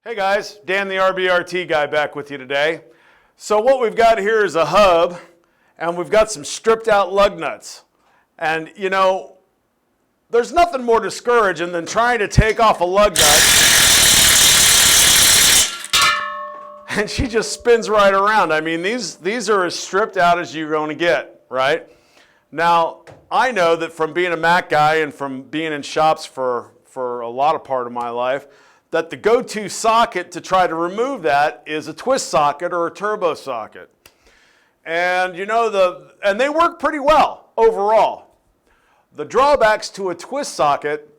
Hey guys, Dan the RBRT guy back with you today. So what we've got here is a hub, and we've got some stripped out lug nuts. And you know, there's nothing more discouraging than trying to take off a lug nut and she just spins right around. I mean, these are as stripped out as you're going to get, right? Now, I know that from being a Mac guy and from being in shops for a lot of part of my life, that the go-to socket to try to remove that is a twist socket or a turbo socket. And you know, and they work pretty well overall. The drawbacks to a twist socket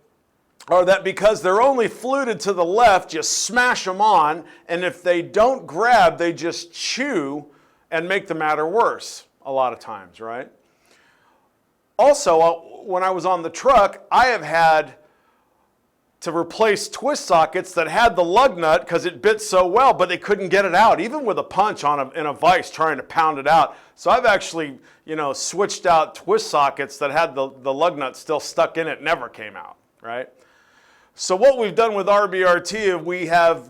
are that because they're only fluted to the left, you smash them on, and if they don't grab, they just chew and make the matter worse a lot of times, right? Also, when I was on the truck, I have had to replace twist sockets that had the lug nut because it bit so well, but they couldn't get it out, even with a punch in a vise trying to pound it out. So I've actually, you know, switched out twist sockets that had the lug nut still stuck in it, never came out, right? So what we've done with RBRT, we have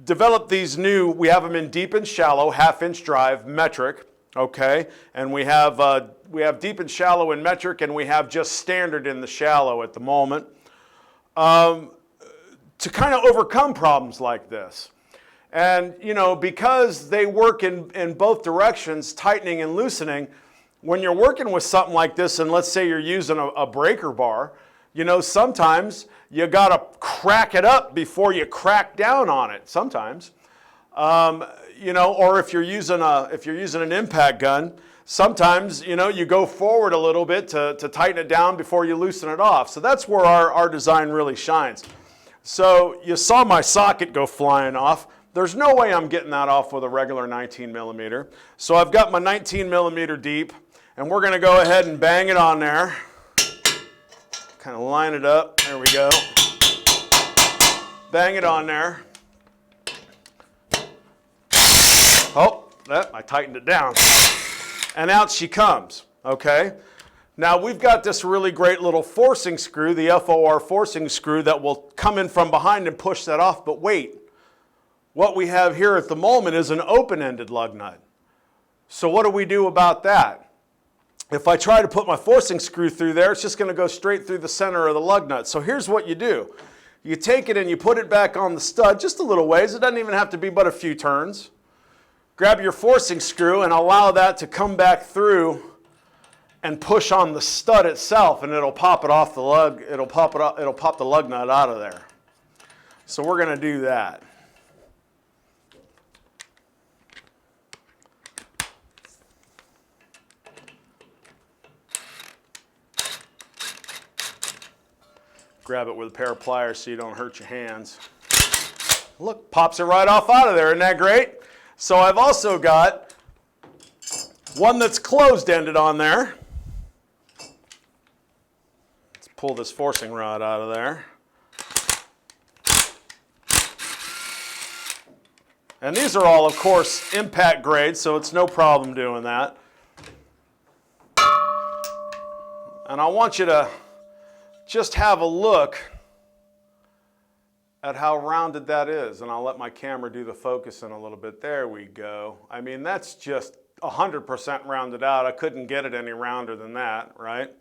developed these new, we have them in deep and shallow, half-inch drive, metric, okay? And we have deep and shallow in metric, and we have just standard in the shallow at the moment. To kind of overcome problems like this. And you know, because they work in both directions, tightening and loosening, when you're working with something like this, and let's say you're using a breaker bar, you know, sometimes you got to crack it up before you crack down on it, sometimes. You know, or if you're using an impact gun, sometimes, you know, you go forward a little bit to tighten it down before you loosen it off. So that's where our design really shines. So you saw my socket go flying off. There's no way I'm getting that off with a regular 19 millimeter. So I've got my 19 millimeter deep, and we're going to go ahead and bang it on there. Kind of line it up. There we go. Bang it on there. Oh, I tightened it down. And out she comes, okay? Now we've got this really great little forcing screw, the F.O.R. forcing screw that will come in from behind and push that off, but wait. What we have here at the moment is an open-ended lug nut. So what do we do about that? If I try to put my forcing screw through there, it's just going to go straight through the center of the lug nut. So here's what you do. You take it and you put it back on the stud just a little ways. It doesn't even have to be but a few turns. Grab your forcing screw and allow that to come back through and push on the stud itself, and it'll pop it off the lug. It'll pop the lug nut out of there. So we're going to do that. Grab it with a pair of pliers so you don't hurt your hands. Look, pops it right off out of there. Isn't that great? So I've also got one that's closed-ended on there. Let's pull this forcing rod out of there. And these are all, of course, impact grade, so it's no problem doing that. And I want you to just have a look at how rounded that is, and I'll let my camera do the focusing a little bit. There we go. I mean, that's just 100% rounded out. I couldn't get it any rounder than that, right?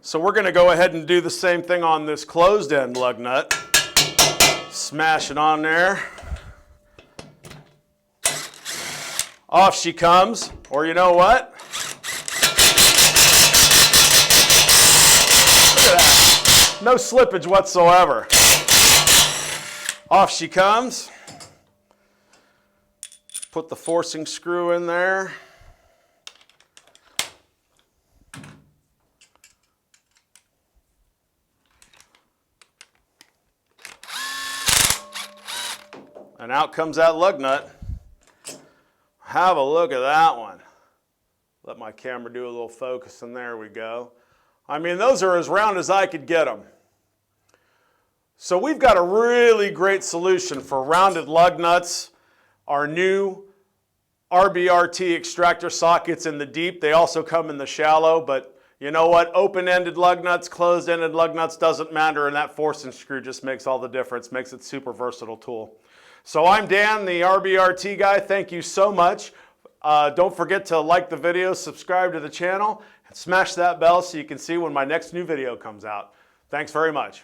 So we're going to go ahead and do the same thing on this closed end lug nut. Smash it on there. Off she comes, or you know what? Look at that. No slippage whatsoever. Off she comes. Put the forcing screw in there. And out comes that lug nut. Have a look at that one. Let my camera do a little focus, and there we go. I mean, those are as round as I could get them. So we've got a really great solution for rounded lug nuts. Our new RBRT extractor sockets in the deep. They also come in the shallow, but you know what? Open-ended lug nuts, closed-ended lug nuts doesn't matter, and that forcing screw just makes all the difference, makes it a super versatile tool. So I'm Dan, the RBRT guy. Thank you so much. Don't forget to like the video, subscribe to the channel, and smash that bell so you can see when my next new video comes out. Thanks very much.